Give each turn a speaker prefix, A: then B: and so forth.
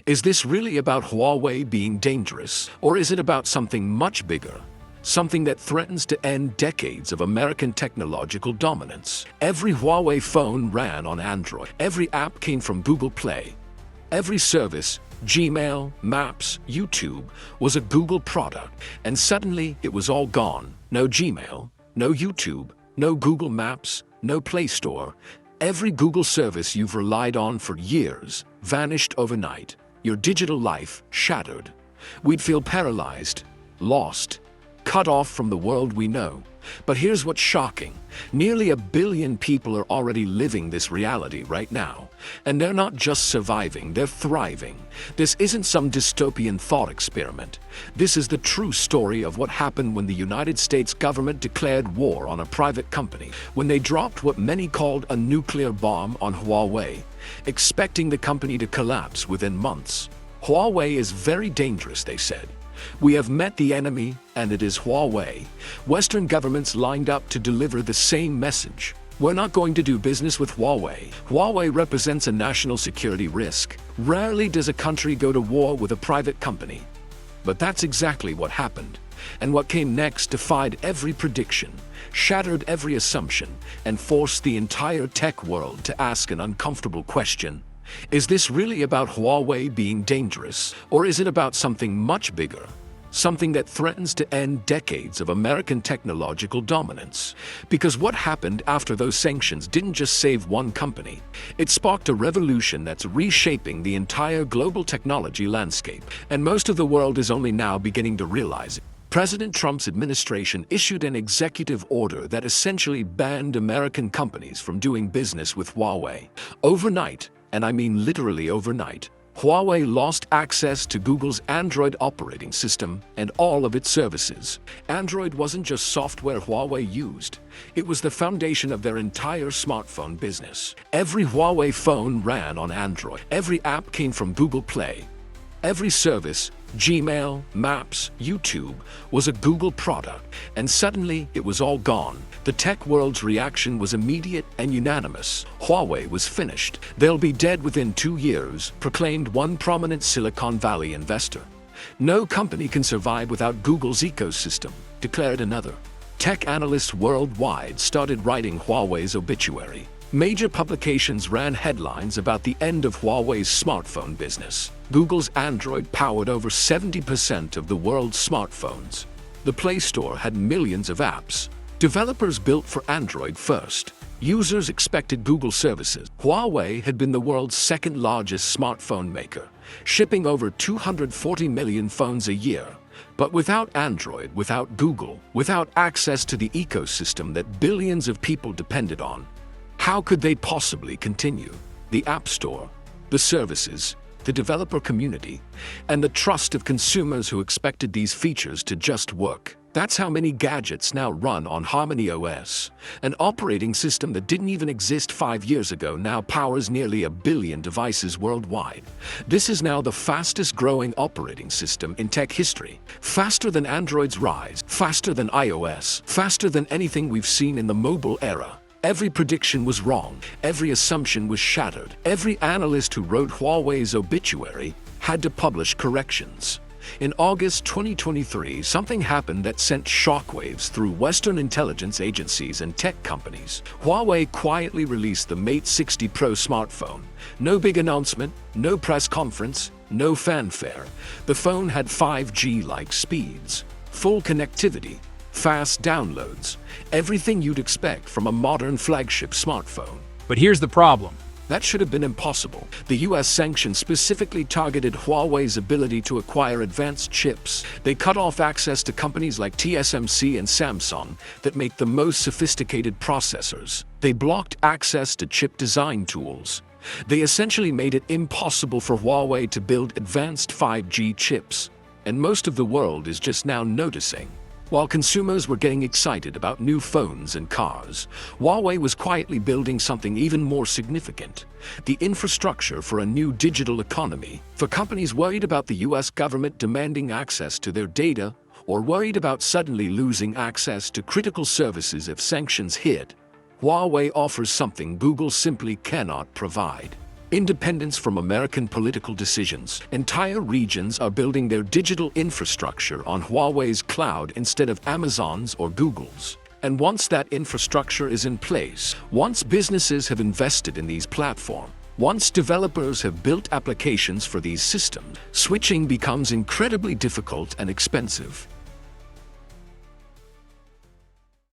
A: Is this really about Huawei being dangerous, or is it about something much bigger? Something that threatens to end decades of American technological dominance. Every Huawei phone ran on Android. Every app came from Google Play. Every service, Gmail, Maps, YouTube, was a Google product, and suddenly it was all gone. No Gmail, no YouTube, no Google Maps, no Play Store. Every Google service you've relied on for years vanished overnight. Your digital life shattered. We'd feel paralyzed, lost, cut off from the world we know. But here's what's shocking. Nearly 1 billion people are already living this reality right now. And they're not just surviving, they're thriving. This isn't some dystopian thought experiment. This is the true story of what happened when the United States government declared war on a private company, when they dropped what many called a nuclear bomb on Huawei, expecting the company to collapse within months. Huawei is very dangerous, they said. We have met the enemy, and it is Huawei. Western governments lined up to deliver the same message. We're not going to do business with Huawei. Huawei represents a national security risk. Rarely does a country go to war with a private company. But that's exactly what happened. And what came next defied every prediction, shattered every assumption, and forced the entire tech world to ask an uncomfortable question. Is this really about Huawei being dangerous, or is it about something much bigger? Something that threatens to end decades of American technological dominance. Because what happened after those sanctions didn't just save one company. It sparked a revolution that's reshaping the entire global technology landscape. And most of the world is only now beginning to realize it. President Trump's administration issued an executive order that essentially banned American companies from doing business with Huawei. Overnight, and I mean literally overnight, Huawei lost access to Google's Android operating system and all of its services. Android wasn't just software Huawei used, it was the foundation of their entire smartphone business. Every Huawei phone ran on Android. Every app came from Google Play. Every service, Gmail, Maps, YouTube, was a Google product, and suddenly it was all gone. The tech world's reaction was immediate and unanimous. Huawei was finished. They'll be dead within 2 years, proclaimed one prominent Silicon Valley investor. No company can survive without Google's ecosystem, declared another. Tech analysts worldwide started writing Huawei's obituary. Major publications ran headlines about the end of Huawei's smartphone business. Google's Android powered over 70% of the world's smartphones. The Play Store had millions of apps. Developers built for Android first. Users expected Google services. Huawei had been the world's second largest smartphone maker, shipping over 240 million phones a year. But without Android, without Google, without access to the ecosystem that billions of people depended on, how could they possibly continue? The App Store, the services, the developer community, and the trust of consumers who expected these features to just work. That's how many gadgets now run on HarmonyOS. An operating system that didn't even exist 5 years ago now powers nearly 1 billion devices worldwide. This is now the fastest growing operating system in tech history. Faster than Android's rise, faster than iOS, faster than anything we've seen in the mobile era. Every prediction was wrong. Every assumption was shattered. Every analyst who wrote Huawei's obituary had to publish corrections. In August 2023, something happened that sent shockwaves through Western intelligence agencies and tech companies. Huawei quietly released the Mate 60 Pro smartphone. No big announcement, no press conference, no fanfare. The phone had 5G-like speeds, full connectivity, fast downloads, everything you'd expect from a modern flagship smartphone.
B: But here's the problem.
A: That should have been impossible. The US sanctions specifically targeted Huawei's ability to acquire advanced chips. They cut off access to companies like TSMC and Samsung that make the most sophisticated processors. They blocked access to chip design tools. They essentially made it impossible for Huawei to build advanced 5G chips. And most of the world is just now noticing. While consumers were getting excited about new phones and cars, Huawei was quietly building something even more significant: the infrastructure for a new digital economy. For companies worried about the US government demanding access to their data, or worried about suddenly losing access to critical services if sanctions hit, Huawei offers something Google simply cannot provide: Independence from American political decisions. Entire regions are building their digital infrastructure on Huawei's cloud instead of Amazon's or Google's. And once that infrastructure is in place, once businesses have invested in these platforms, once developers have built applications for these systems, switching becomes incredibly difficult and expensive.